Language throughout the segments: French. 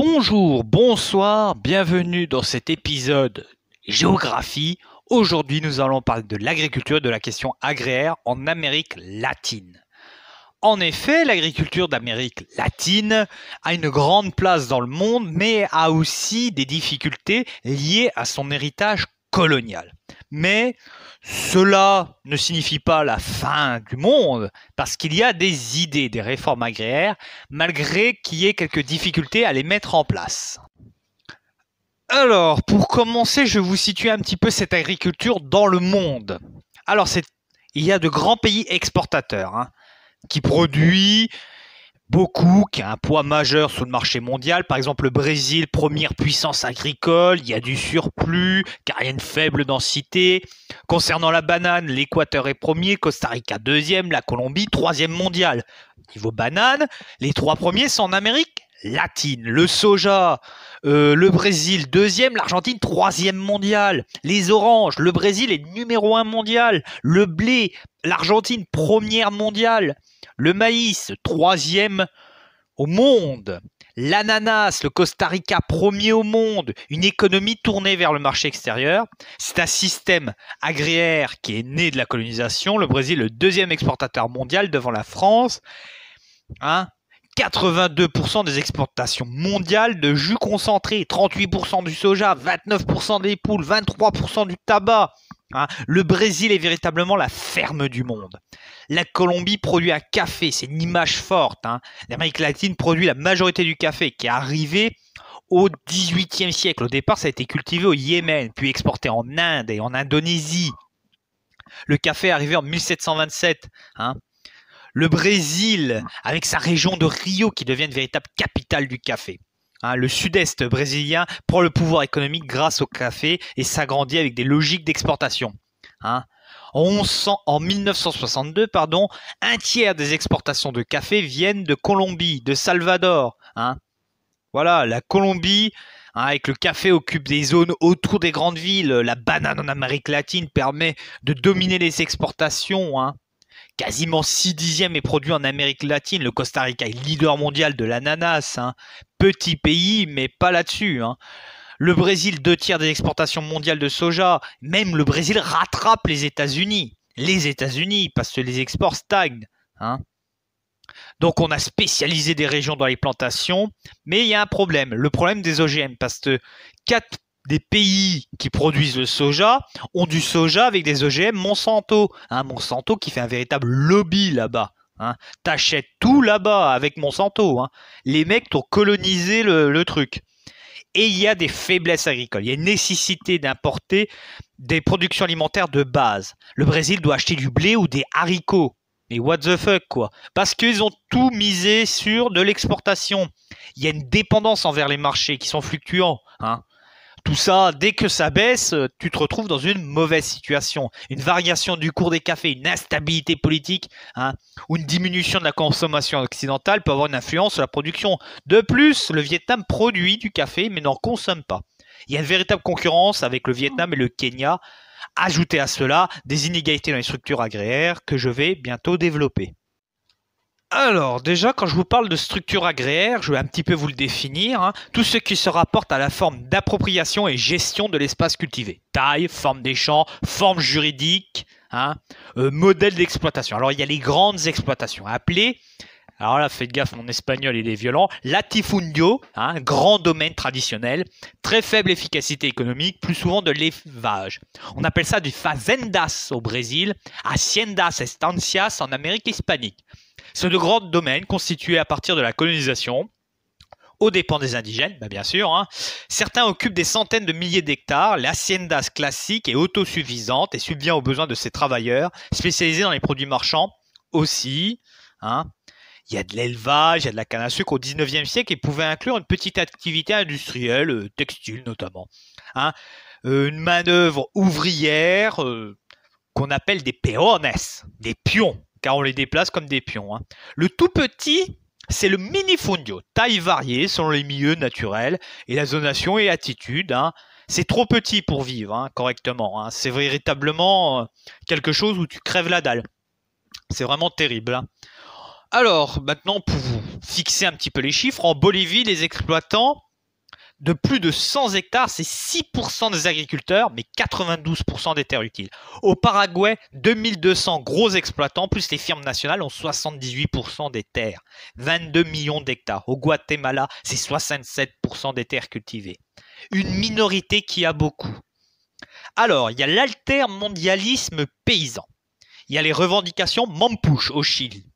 Bonjour, bonsoir, bienvenue dans cet épisode géographie. Aujourd'hui, nous allons parler de l'agriculture et de la question agraire en Amérique latine. En effet, l'agriculture d'Amérique latine a une grande place dans le monde, mais a aussi des difficultés liées à son héritage colonial. Mais cela ne signifie pas la fin du monde, parce qu'il y a des idées, des réformes agraires, malgré qu'il y ait quelques difficultés à les mettre en place. Alors, pour commencer, je vais vous situer un petit peu cette agriculture dans le monde. Alors, il y a de grands pays exportateurs, qui produisent beaucoup, qui a un poids majeur sur le marché mondial. Par exemple, le Brésil, première puissance agricole, il y a du surplus, car il y a une faible densité. Concernant la banane, l'Équateur est premier, Costa Rica deuxième, la Colombie troisième mondial. Niveau banane, les trois premiers sont en Amérique latine. Le soja, le Brésil deuxième, l'Argentine troisième mondial. Les oranges, le Brésil est numéro 1 mondial. Le blé, l'Argentine première mondiale. Le maïs, troisième au monde. L'ananas, le Costa Rica, premier au monde. Une économie tournée vers le marché extérieur. C'est un système agraire qui est né de la colonisation. Le Brésil, le deuxième exportateur mondial devant la France. 82% des exportations mondiales de jus concentré, 38% du soja, 29% des poules, 23% du tabac. Le Brésil est véritablement la ferme du monde. La Colombie produit un café, c'est une image forte. L'Amérique latine produit la majorité du café qui est arrivé au XVIIIe siècle. Au départ, ça a été cultivé au Yémen, puis exporté en Inde et en Indonésie. Le café est arrivé en 1727. Le Brésil, avec sa région de Rio qui devient une véritable capitale du café. Le sud-est brésilien prend le pouvoir économique grâce au café et s'agrandit avec des logiques d'exportation. En 1962, un tiers des exportations de café viennent de Colombie, de Salvador. Voilà, la Colombie, avec le café, occupe des zones autour des grandes villes. La banane en Amérique latine permet de dominer les exportations. Quasiment 6/10 est produit en Amérique latine. Le Costa Rica est leader mondial de l'ananas. Petit pays, mais pas là-dessus. Le Brésil, 2/3 des exportations mondiales de soja. Même le Brésil rattrape les États-Unis. Les États-Unis, parce que les exports stagnent. Donc on a spécialisé des régions dans les plantations. Mais il y a un problème. Le problème des OGM. Parce que 4 des pays qui produisent le soja ont du soja avec des OGM Monsanto. Monsanto qui fait un véritable lobby là-bas. T'achètes tout là-bas avec Monsanto. Les mecs t'ont colonisé le truc. Et il y a des faiblesses agricoles. Il y a une nécessité d'importer des productions alimentaires de base. Le Brésil doit acheter du blé ou des haricots. Mais what the fuck, quoi. Parce qu'ils ont tout misé sur de l'exportation. Il y a une dépendance envers les marchés qui sont fluctuants. Tout ça, dès que ça baisse, tu te retrouves dans une mauvaise situation. Une variation du cours des cafés, une instabilité politique, ou une diminution de la consommation occidentale peut avoir une influence sur la production. De plus, le Vietnam produit du café, mais n'en consomme pas. Il y a une véritable concurrence avec le Vietnam et le Kenya. Ajoutez à cela des inégalités dans les structures agraires que je vais bientôt développer. Alors, déjà, quand je vous parle de structure agraire, je vais un petit peu vous le définir. Tout ce qui se rapporte à la forme d'appropriation et gestion de l'espace cultivé. Taille, forme des champs, forme juridique, modèle d'exploitation. Alors, il y a les grandes exploitations appelées, alors là, faites gaffe, mon espagnol, il est violent, latifundio, grand domaine traditionnel, très faible efficacité économique, plus souvent de l'élevage. On appelle ça du fazendas au Brésil, haciendas estancias en Amérique hispanique. C'est de grands domaines constitués à partir de la colonisation, aux dépens des indigènes, bien sûr. Certains occupent des centaines de milliers d'hectares. L'haciendas classique est autosuffisante et subvient aux besoins de ses travailleurs, spécialisés dans les produits marchands aussi. Il y a de l'élevage, il y a de la canne à sucre au 19e siècle et pouvait inclure une petite activité industrielle, textile notamment. Une manœuvre ouvrière qu'on appelle des peones, des pions, car on les déplace comme des pions. Le tout petit, c'est le minifundio, taille variée selon les milieux naturels et la zonation et attitude. C'est trop petit pour vivre correctement. C'est véritablement quelque chose où tu crèves la dalle. C'est vraiment terrible. Alors, maintenant, pour vous fixer un petit peu les chiffres, en Bolivie, les exploitants de plus de 100 hectares, c'est 6% des agriculteurs, mais 92% des terres utiles. Au Paraguay, 2200 gros exploitants, plus les firmes nationales, ont 78% des terres. 22 millions d'hectares. Au Guatemala, c'est 67% des terres cultivées. Une minorité qui a beaucoup. Alors, il y a l'altermondialisme paysan. Il y a les revendications Mampouche au Chili,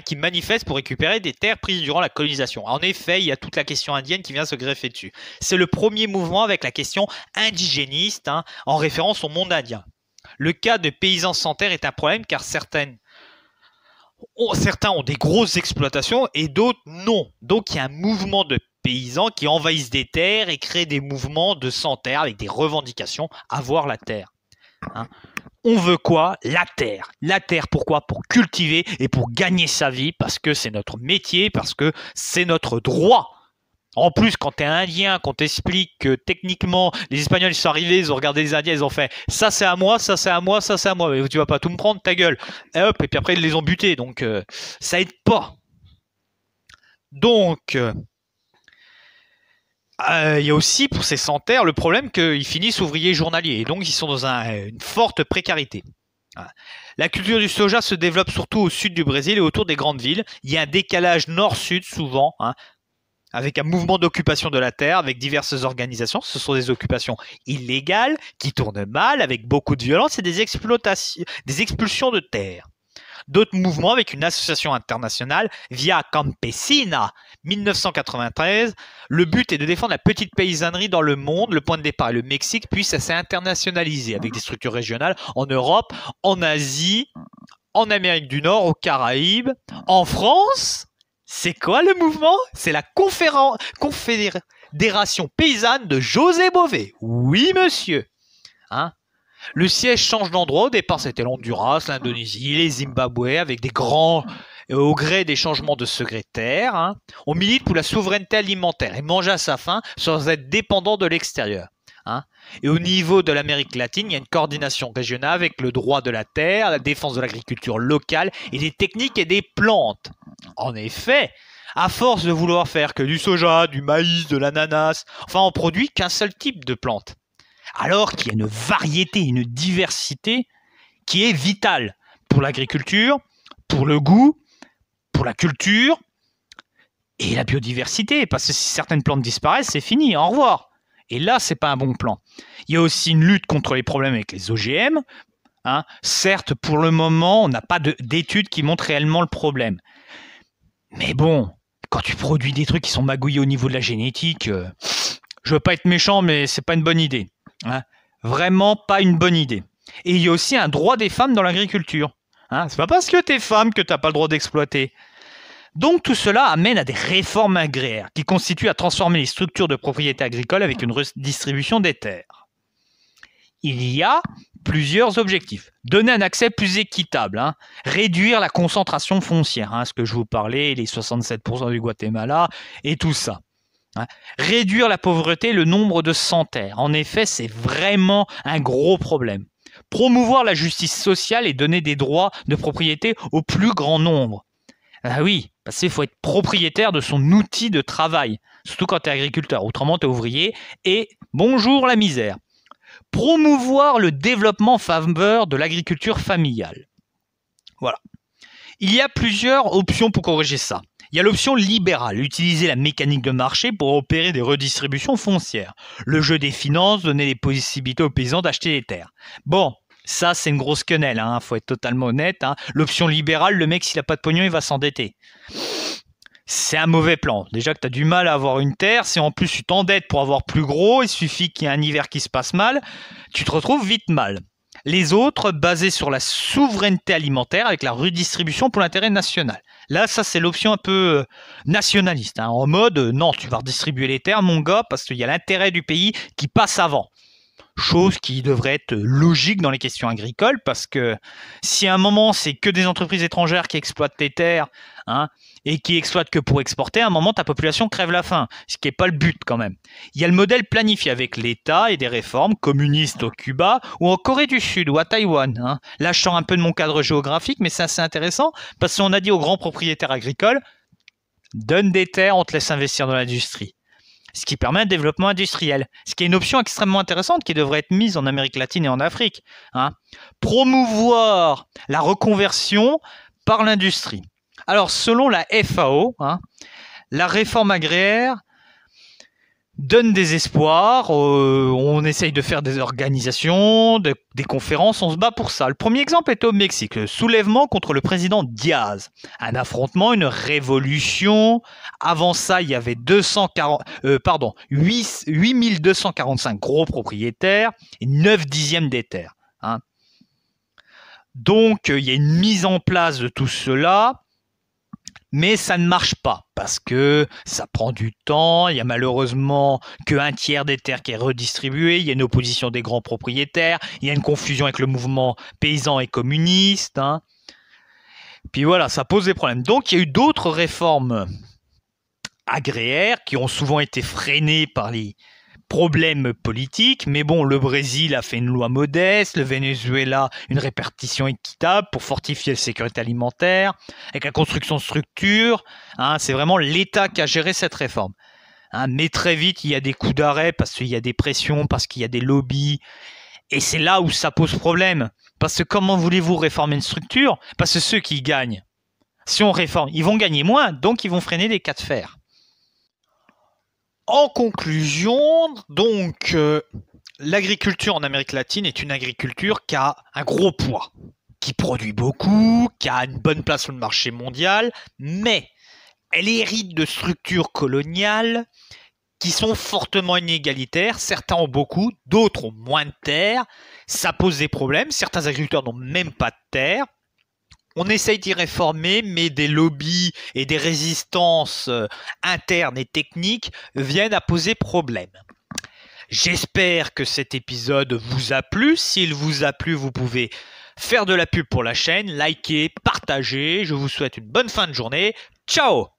qui manifestent pour récupérer des terres prises durant la colonisation. En effet, il y a toute la question indienne qui vient se greffer dessus. C'est le premier mouvement avec la question indigéniste, en référence au monde indien. Le cas de paysans sans terre est un problème car certains ont des grosses exploitations et d'autres non. Donc il y a un mouvement de paysans qui envahissent des terres et créent des mouvements de sans terre avec des revendications à avoir la terre. On veut quoi? La terre. La terre, pourquoi? Pour cultiver et pour gagner sa vie, parce que c'est notre métier, parce que c'est notre droit. En plus, quand t'es indien, qu'on t'explique que techniquement, les Espagnols ils sont arrivés, ils ont regardé les Indiens, ils ont fait ça c'est à moi, ça c'est à moi, ça c'est à moi. Mais tu vas pas tout me prendre, ta gueule. Et hop, et puis après ils les ont butés, donc ça aide pas. Donc, il y a aussi pour ces sans-terre le problème qu'ils finissent ouvriers journaliers et donc ils sont dans une forte précarité. La culture du soja se développe surtout au sud du Brésil et autour des grandes villes. Il y a un décalage nord-sud souvent, avec un mouvement d'occupation de la terre, avec diverses organisations. Ce sont des occupations illégales qui tournent mal, avec beaucoup de violence et des expulsions de terre. D'autres mouvements avec une association internationale, Via Campesina, 1993. Le but est de défendre la petite paysannerie dans le monde. Le point de départ est le Mexique, puis ça s'est internationalisé avec des structures régionales en Europe, en Asie, en Amérique du Nord, aux Caraïbes, en France. C'est quoi le mouvement? C'est la Confédération paysanne de José Bové. Oui, monsieur. Le siège change d'endroit. Au départ, c'était l'Honduras, l'Indonésie, les Zimbabwe, avec des grands, au gré des changements de secrétaire. On milite pour la souveraineté alimentaire et manger à sa faim sans être dépendant de l'extérieur. Et au niveau de l'Amérique latine, il y a une coordination régionale avec le droit de la terre, la défense de l'agriculture locale et des techniques et des plantes. En effet, à force de vouloir faire que du soja, du maïs, de l'ananas, enfin on produit qu'un seul type de plante. Alors qu'il y a une variété, une diversité qui est vitale pour l'agriculture, pour le goût, pour la culture et la biodiversité. Parce que si certaines plantes disparaissent, c'est fini, au revoir. Et là, c'est pas un bon plan. Il y a aussi une lutte contre les problèmes avec les OGM. Certes, pour le moment, on n'a pas d'études qui montrent réellement le problème. Mais bon, quand tu produis des trucs qui sont magouillés au niveau de la génétique, je veux pas être méchant, mais c'est pas une bonne idée. Vraiment pas une bonne idée. Et il y a aussi un droit des femmes dans l'agriculture. C'est pas parce que t'es femme que t'as pas le droit d'exploiter. Donc tout cela amène à des réformes agraires qui constituent à transformer les structures de propriété agricole avec une redistribution des terres. Il y a plusieurs objectifs. Donner un accès plus équitable, réduire la concentration foncière, ce que je vous parlais, les 67% du Guatemala et tout ça. Réduire la pauvreté et le nombre de sans-terre. En effet, c'est vraiment un gros problème. Promouvoir la justice sociale et donner des droits de propriété au plus grand nombre. Oui, parce qu'il faut être propriétaire de son outil de travail, surtout quand tu es agriculteur. Autrement, tu es ouvrier et bonjour la misère. Promouvoir le développement en faveur de l'agriculture familiale. Voilà. Il y a plusieurs options pour corriger ça. Il y a l'option libérale, utiliser la mécanique de marché pour opérer des redistributions foncières. Le jeu des finances, donner les possibilités aux paysans d'acheter des terres. Bon, ça c'est une grosse quenelle, faut être totalement honnête. L'option libérale, le mec s'il n'a pas de pognon, il va s'endetter. C'est un mauvais plan. Déjà que tu as du mal à avoir une terre, si en plus tu t'endettes pour avoir plus gros, il suffit qu'il y ait un hiver qui se passe mal, tu te retrouves vite mal. Les autres, basés sur la souveraineté alimentaire avec la redistribution pour l'intérêt national. Là, ça, c'est l'option un peu nationaliste. En mode, non, tu vas redistribuer les terres, mon gars, parce qu'il y a l'intérêt du pays qui passe avant. Chose qui devrait être logique dans les questions agricoles, parce que si à un moment, c'est que des entreprises étrangères qui exploitent tes terres, et qui exploitent que pour exporter, à un moment, ta population crève la faim, ce qui n'est pas le but quand même. Il y a le modèle planifié avec l'État et des réformes communistes au Cuba ou en Corée du Sud ou à Taïwan. Là, je sors un peu de mon cadre géographique, mais c'est assez intéressant parce qu'on a dit aux grands propriétaires agricoles, donne des terres, on te laisse investir dans l'industrie. ce qui permet un développement industriel. Ce qui est une option extrêmement intéressante qui devrait être mise en Amérique latine et en Afrique. Promouvoir la reconversion par l'industrie. Alors, selon la FAO, la réforme agraire donne des espoirs, on essaye de faire des organisations, des conférences, on se bat pour ça. Le premier exemple est au Mexique, le soulèvement contre le président Diaz. Un affrontement, une révolution. Avant ça, il y avait 8245 gros propriétaires et 9 dixièmes des terres. Donc, il y a une mise en place de tout cela. Mais ça ne marche pas parce que ça prend du temps, il y a malheureusement qu'un tiers des terres qui est redistribué, il y a une opposition des grands propriétaires, il y a une confusion avec le mouvement paysan et communiste. Puis voilà, ça pose des problèmes. Donc il y a eu d'autres réformes agraires qui ont souvent été freinées par les problèmes politiques, mais bon, le Brésil a fait une loi modeste, le Venezuela une répartition équitable pour fortifier la sécurité alimentaire, avec la construction de structures, c'est vraiment l'État qui a géré cette réforme. Mais très vite, il y a des coups d'arrêt parce qu'il y a des pressions, parce qu'il y a des lobbies, et c'est là où ça pose problème. Parce que comment voulez-vous réformer une structure? Parce que ceux qui gagnent, si on réforme, ils vont gagner moins, donc ils vont freiner les cas de fer. En conclusion, donc, l'agriculture en Amérique latine est une agriculture qui a un gros poids, qui produit beaucoup, qui a une bonne place sur le marché mondial, mais elle hérite de structures coloniales qui sont fortement inégalitaires. Certains ont beaucoup, d'autres ont moins de terres. Ça pose des problèmes. Certains agriculteurs n'ont même pas de terre. On essaye d'y réformer, mais des lobbies et des résistances internes et techniques viennent à poser problème. J'espère que cet épisode vous a plu. S'il vous a plu, vous pouvez faire de la pub pour la chaîne, liker, partager. Je vous souhaite une bonne fin de journée. Ciao!